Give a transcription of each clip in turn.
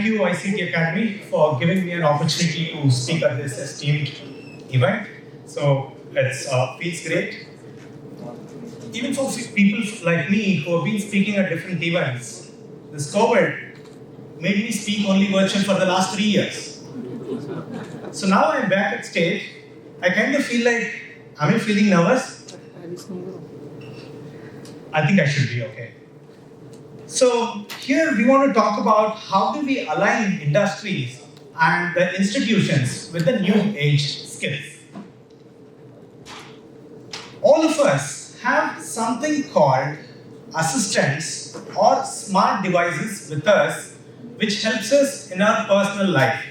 thank you ICT Academy for giving me an opportunity to speak at this esteemed event. So it feels great. Even for people like me who have been speaking at different events, this COVID made me speak only virtual for the last 3 years. So now I'm back at stage. I kind of feel like, am I feeling nervous? I think I should be okay. So here we want to talk about how do we align industries and the institutions with the new age skills. All of us have something called assistants or smart devices with us which helps us in our personal life.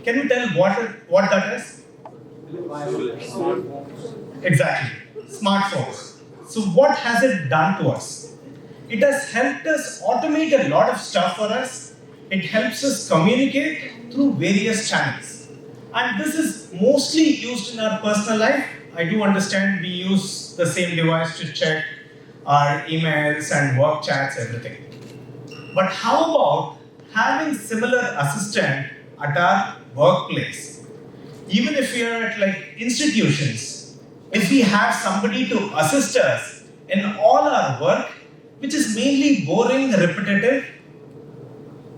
Can you tell what that is? Exactly, smartphones. So what has it done to us? It has helped us automate a lot of stuff for us. It helps us communicate through various channels. And this is mostly used in our personal life. I do understand we use the same device to check our emails and work chats, everything. But how about having similar assistant at our workplace? Even if we are at like institutions, if we have somebody to assist us in all our work, which is mainly boring, repetitive,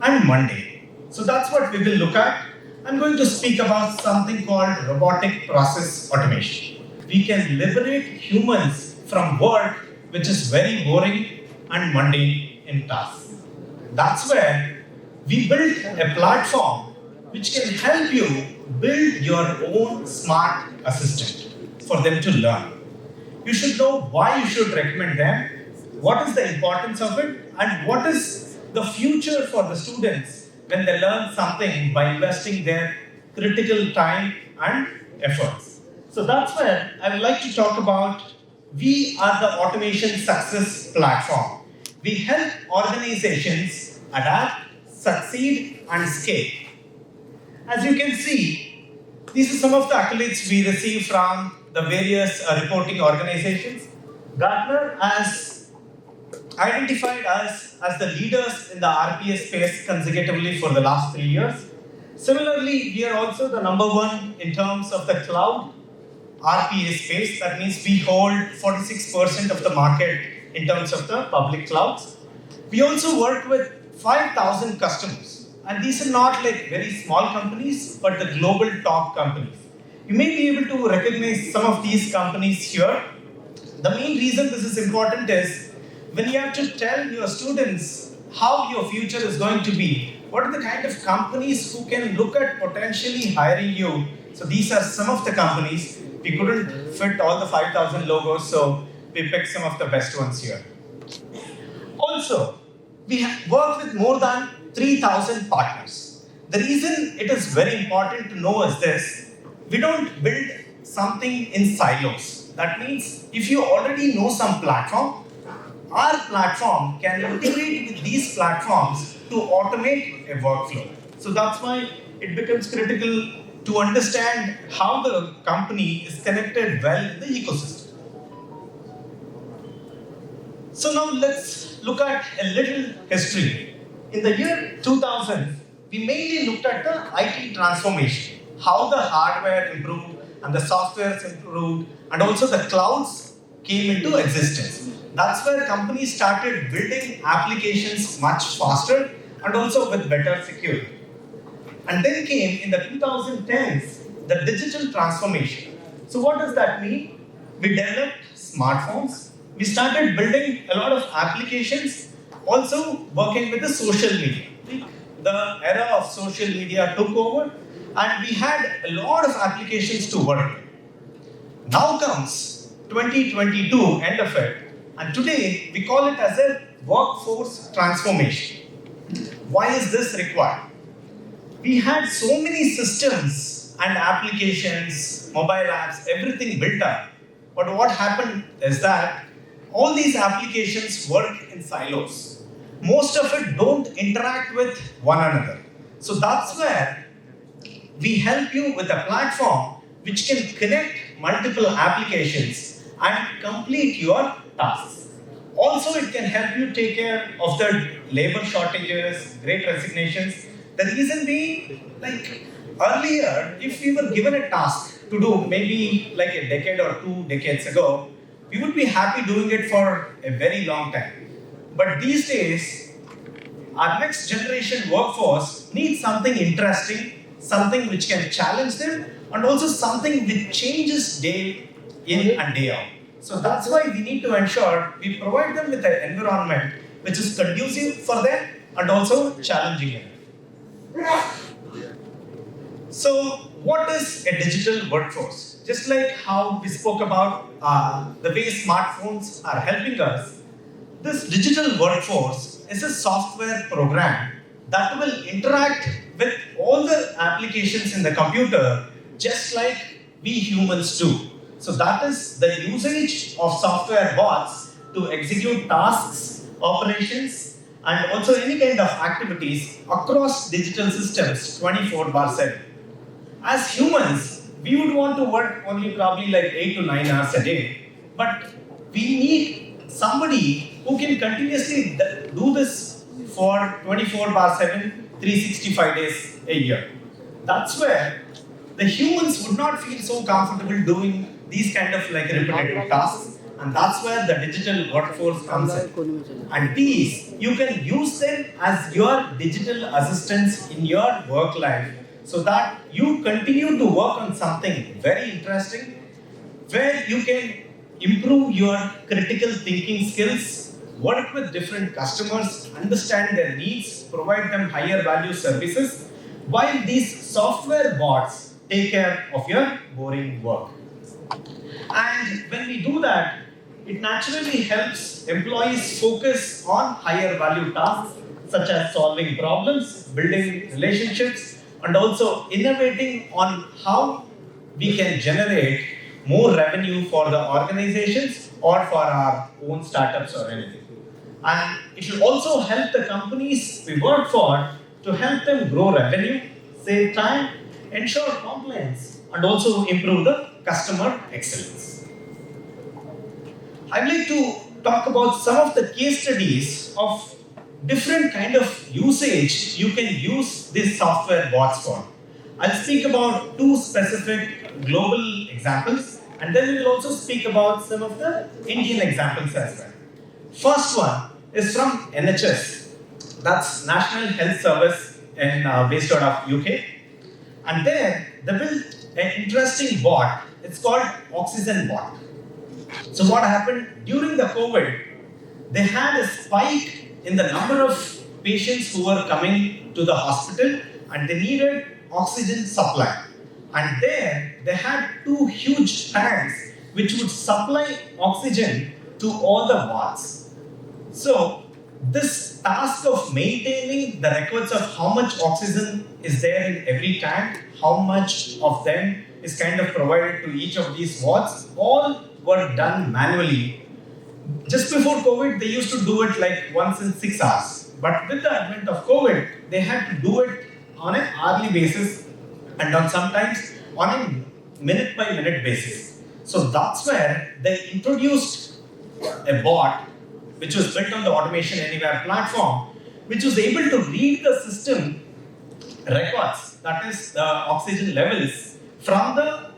and mundane. So that's what we will look at. I'm going to speak about something called robotic process automation. We can liberate humans from work which is very boring and mundane in tasks. That's where we built a platform which can help you build your own smart assistant for them to learn. You should know why you should recommend them, what is the importance of it, and what is the future for the students when they learn something by investing their critical time and efforts. So that's where I would like to talk about we are the automation success platform. We help organizations adapt, succeed, and scale. As you can see, these are some of the accolades we receive from the various reporting organizations. Gartner has identified us as the leaders in the RPA space consecutively for the last 3 years. Similarly, we are also the number one in terms of the cloud RPA space. That means we hold 46% of the market in terms of the public clouds. We also work with 5,000 customers. And these are not like very small companies, but the global top companies. You may be able to recognize some of these companies here. The main reason this is important is when you have to tell your students how your future is going to be, what are the kind of companies who can look at potentially hiring you. So these are some of the companies. We couldn't fit all the 5,000 logos, so we picked some of the best ones here. Also, we work with more than 3,000 partners. The reason it is very important to know is this: we don't build something in silos. That means if you already know some platform, our platform can integrate with these platforms to automate a workflow. So that's why it becomes critical to understand how the company is connected well in the ecosystem. So now let's look at a little history. In the year 2000, we mainly looked at the IT transformation, how the hardware improved and the software improved, and also the clouds came into existence. That's where companies started building applications much faster and also with better security. And then came in the 2010s the digital transformation. So what does that mean? We developed smartphones. We started building a lot of applications, also working with the social media. The era of social media took over and we had a lot of applications to work with. Now comes 2022, end of it, and today we call it as a workforce transformation. Why is this required? We had so many systems and applications, mobile apps, everything built up. But what happened is that all these applications work in silos. Most of it don't interact with one another. So that's where we help you with a platform which can connect multiple applications and complete your tasks. Also, it can help you take care of the labor shortages, great resignations. The reason being, like earlier, if we were given a task to do maybe like a decade or 2 decades ago, we would be happy doing it for a very long time. But these days, our next generation workforce needs something interesting, something which can challenge them, and also something which changes day in and day out. So that's why we need to ensure we provide them with an environment which is conducive for them and also challenging them. So, what is a digital workforce? Just like how we spoke about the way smartphones are helping us, this digital workforce is a software program that will interact with all the applications in the computer just like we humans do. So that is the usage of software bots to execute tasks, operations, and also any kind of activities across digital systems 24/7. As humans, we would want to work only probably like 8 to 9 hours a day, but we need somebody who can continuously do this for 24/7, 365 days a year. That's where the humans would not feel so comfortable doing these kind of like repetitive tasks, and that's where the digital workforce comes in. And these, you can use them as your digital assistants in your work life so that you continue to work on something very interesting where you can improve your critical thinking skills, work with different customers, understand their needs, provide them higher value services, while these software bots take care of your boring work. And when we do that, it naturally helps employees focus on higher value tasks such as solving problems, building relationships, and also innovating on how we can generate more revenue for the organizations or for our own startups or anything. And it will also help the companies we work for to help them grow revenue, save time, ensure compliance, and also improve the customer excellence. I'd like to talk about some of the case studies of different kind of usage you can use these software bots for. I'll speak about two specific global examples, and then we will also speak about some of the Indian examples as well. First one is from NHS, that's National Health Service in based out of UK, and there they built an interesting bot. It's called Oxygen Bot. So what happened during the COVID? They had a spike in the number of patients who were coming to the hospital, and they needed oxygen supply. And there they had two huge tanks which would supply oxygen to all the wards. So this task of maintaining the records of how much oxygen is there in every tank, how much of them is kind of provided to each of these wards, all were done manually. Just before COVID, they used to do it like once in 6 hours. But with the advent of COVID, they had to do it on an hourly basis and on sometimes on a minute by minute basis. So that's where they introduced a bot which was built on the Automation Anywhere platform, which was able to read the system records, that is the oxygen levels, from the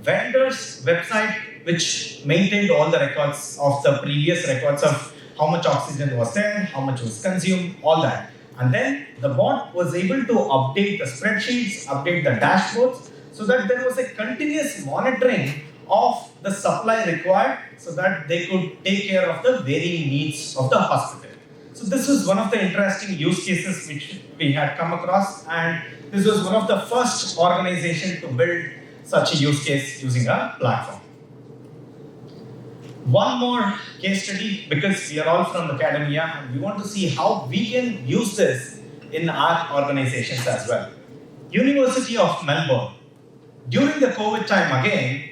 vendor's website, which maintained all the records of the previous records of how much oxygen was there, how much was consumed, all that. And then the bot was able to update the spreadsheets, update the dashboards, so that there was a continuous monitoring of the supply required so that they could take care of the varying needs of the hospital. So this was one of the interesting use cases which we had come across, and this was one of the first organizations to build such a use case using a platform. One more case study, because we are all from academia and we want to see how we can use this in our organizations as well. University of Melbourne. During the COVID time again,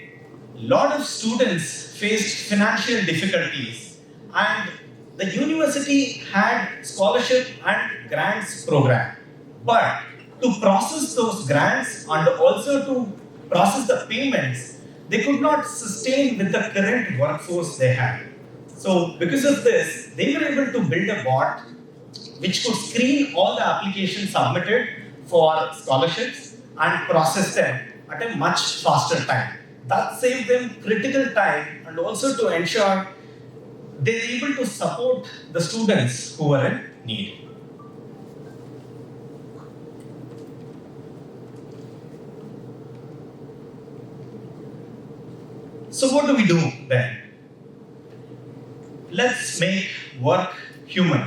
a lot of students faced financial difficulties, and the university had scholarship and grants program. But to process those grants and also to process the payments, they could not sustain with the current workforce they had. So because of this, they were able to build a bot which could screen all the applications submitted for scholarships and process them at a much faster time. That saves them critical time and also to ensure they're able to support the students who are in need. So what do we do then? Let's make work human.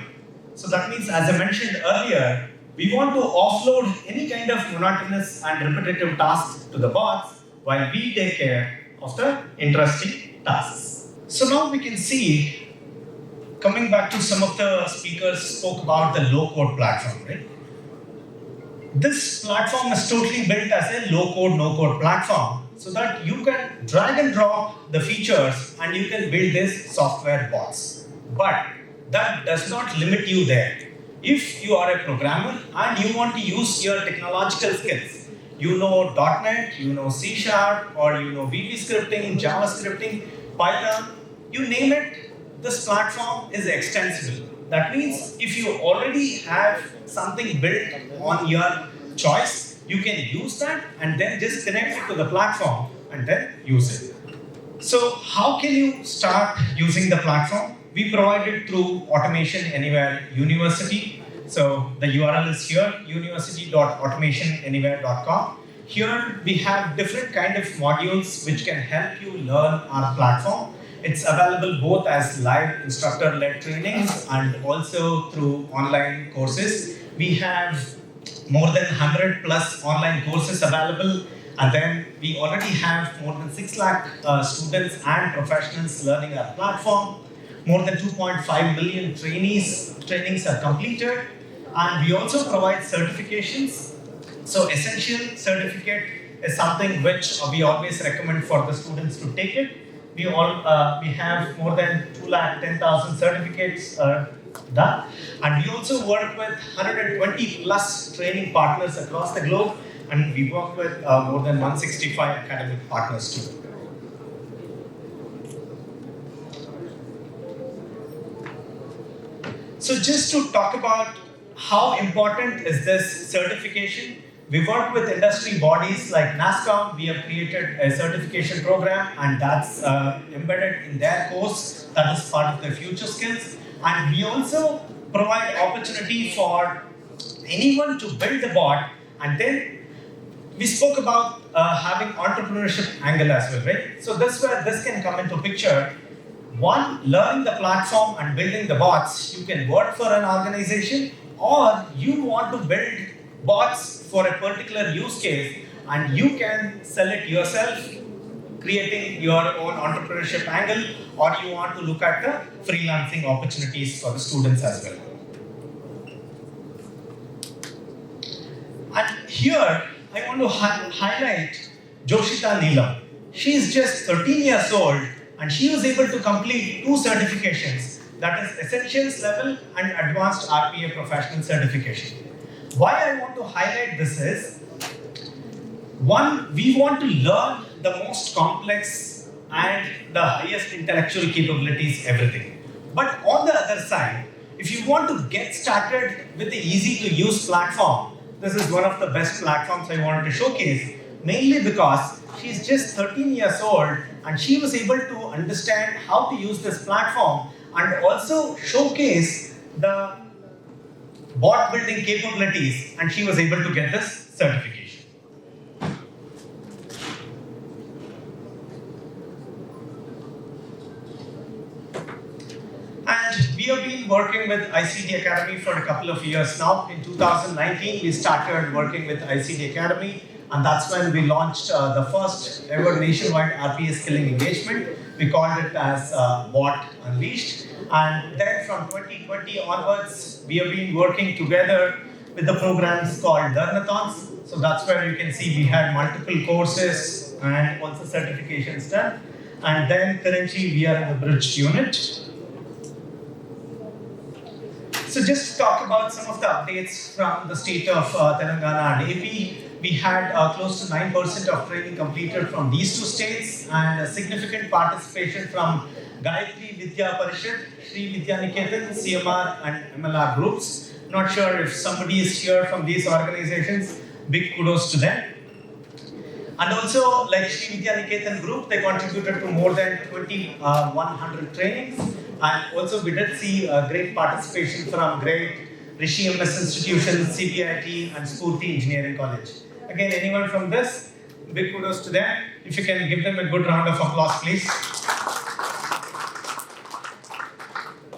So that means, as I mentioned earlier, we want to offload any kind of monotonous and repetitive tasks to the bots while we take care of the interesting tasks. So now we can see, coming back to some of the speakers spoke about the low-code platform, right? This platform is totally built as a low-code, no-code platform so that you can drag and drop the features and you can build these software bots. But that does not limit you there. If you are a programmer and you want to use your technological skills, you know .NET, you know C#, or you know VB scripting, Java scripting, Python, you name it, this platform is extensible. That means if you already have something built on your choice, you can use that and then just connect it to the platform and then use it. So how can you start using the platform? We provide it through Automation Anywhere University. So the URL is here, university.automationanywhere.com. Here we have different kind of modules which can help you learn our platform. It's available both as live instructor-led trainings and also through online courses. We have more than 100 plus online courses available, and then we already have more than 6 lakh students and professionals learning our platform. More than 2.5 million trainings are completed, and we also provide certifications. So essential certificate is something which we always recommend for the students to take it. We have more than 210,000 certificates done, and we also work with 120 plus training partners across the globe, and we work with more than 165 academic partners too. So just to talk about how important is this certification, we work with industry bodies like NASCOM. We have created a certification program, and that's embedded in their course. That is part of their future skills. And we also provide opportunity for anyone to build a bot. And then we spoke about having entrepreneurship angle as well, right? So this where this can come into picture. One, learning the platform and building the bots. You can work for an organization, or you want to build bots for a particular use case and you can sell it yourself, creating your own entrepreneurship angle, or you want to look at the freelancing opportunities for the students as well. And here, I want to highlight Joshita Neelam. She is just 13 years old and she was able to complete 2 certifications, that is Essentials Level and Advanced RPA Professional Certification. Why I want to highlight this is, one, we want to learn the most complex and the highest intellectual capabilities, everything. But on the other side, if you want to get started with the easy to use platform, this is one of the best platforms I wanted to showcase, mainly because she's just 13 years old and she was able to understand how to use this platform and also showcase the bot building capabilities, and she was able to get this certification. And we have been working with ICT Academy for a couple of years now. In 2019, we started working with ICT Academy, and that's when we launched the first ever nationwide RPA skilling engagement. We called it as Bot Unleashed. And then from 2020 onwards, we have been working together with the programs called Learnathons. So that's where you can see we had multiple courses and also certifications done. And then currently we are in the bridge unit. So just to talk about some of the updates from the state of Telangana and AP. We had close to 9% of training completed from these 2 states and a significant participation from Gayatri Vidya Parishad, Sri Vidya Niketan, CMR and MLR groups. Not sure if somebody is here from these organizations. Big kudos to them. And also, like Sri Vidya Niketan Group, they contributed to more than 2,100 trainings. And also, we did see great participation from great Rishi MS institutions, CBIT, and Spurti Engineering College. Again, anyone from this? Big kudos to them. If you can give them a good round of applause, please.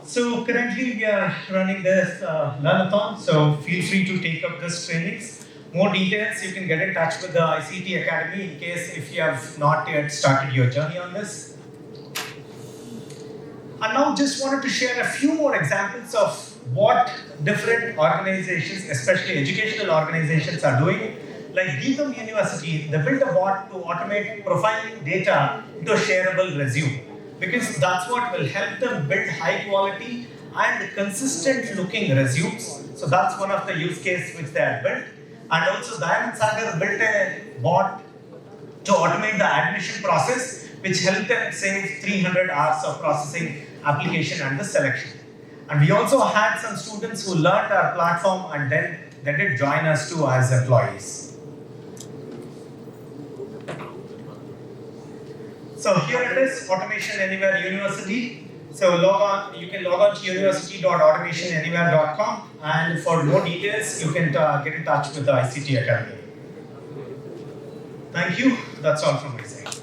So currently we are running this learnathon, so feel free to take up this trainings. More details, you can get in touch with the ICT Academy in case if you have not yet started your journey on this. And now just wanted to share a few more examples of what different organizations, especially educational organizations, are doing. Like Geetham University, they built a bot to automate profiling data into a shareable resume, because that's what will help them build high quality and consistent looking resumes. So that's one of the use cases which they have built. And also Dayanand Sagar built a bot to automate the admission process, which helped them save 300 hours of processing application and the selection. And we also had some students who learned our platform and then they did join us too as employees. So here it is, Automation Anywhere University. So you can log on to university.automationanywhere.com, and for more details, you can get in touch with the ICT Academy. Thank you. That's all from my side.